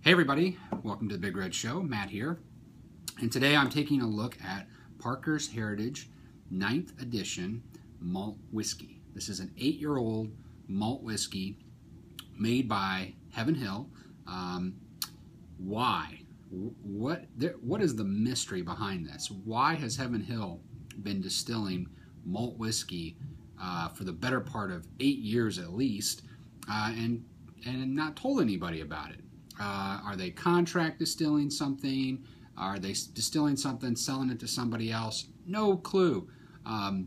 Hey everybody, welcome to the Big Red Show. Matt here, and today I'm taking a look at Parker's Heritage 9th Edition Malt Whiskey. This is an 8-year-old malt whiskey made by Heaven Hill. Why? What is the mystery behind this? Why has Heaven Hill been distilling malt whiskey for the better part of 8 years at least, and not told anybody about it? Are they contract distilling something? Are they distilling something, selling it to somebody else? No clue. I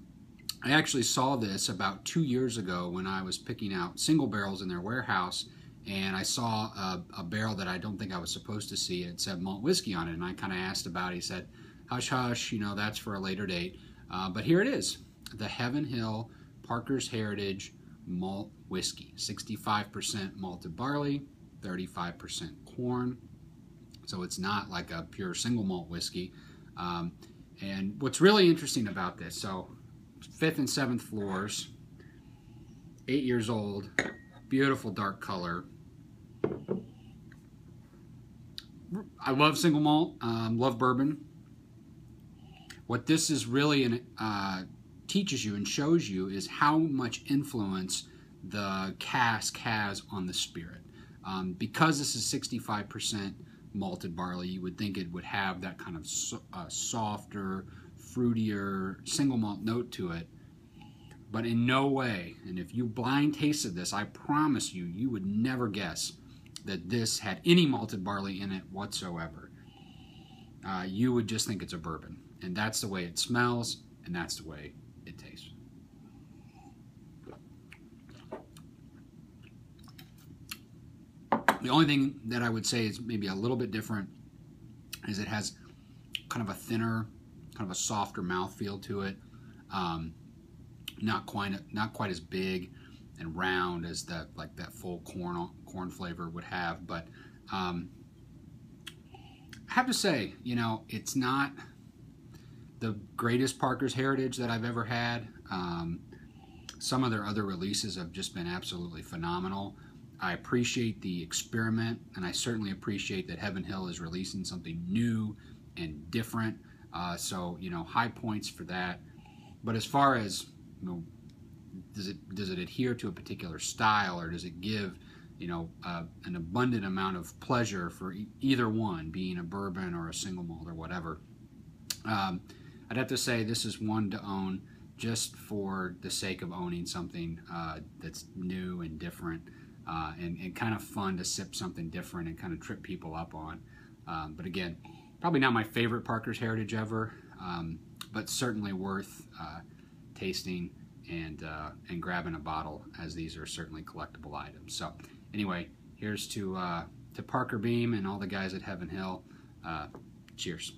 actually saw this about 2 years ago when I was picking out single barrels in their warehouse, and I saw a barrel that I don't think I was supposed to see. It said malt whiskey on it, and I kind of asked about it. He said, hush, hush, you know, that's for a later date. But here it is, the Heaven Hill Parker's Heritage Malt Whiskey, 65% malted barley, 35% corn, so it's not like a pure single malt whiskey. And what's really interesting about this, so 5th and 7th floors, 8 years old, beautiful dark color. I love single malt, love bourbon. What this is really teaches you and shows you is how much influence the cask has on the spirit. Because this is 65% malted barley, you would think it would have that kind of softer, fruitier, single malt note to it, but in no way. And if you blind tasted this, I promise you, you would never guess that this had any malted barley in it whatsoever. You would just think it's a bourbon, and that's the way it smells, and that's the way it tastes. The only thing that I would say is maybe a little bit different is it has kind of a thinner, kind of a softer mouthfeel to it. Not quite as big and round as that full corn flavor would have. But I have to say, you know, it's not the greatest Parker's Heritage that I've ever had. Some of their other releases have just been absolutely phenomenal. I appreciate the experiment, and I certainly appreciate that Heaven Hill is releasing something new and different. So, you know, high points for that. But as far as, you know, does it adhere to a particular style, or does it give, you know, an abundant amount of pleasure for either one, being a bourbon or a single malt or whatever? I'd have to say this is one to own just for the sake of owning something that's new and different. And kind of fun to sip something different and kind of trip people up on. But again, probably not my favorite Parker's Heritage ever, but certainly worth tasting and grabbing a bottle, as these are certainly collectible items. So anyway, here's to Parker Beam and all the guys at Heaven Hill. Cheers.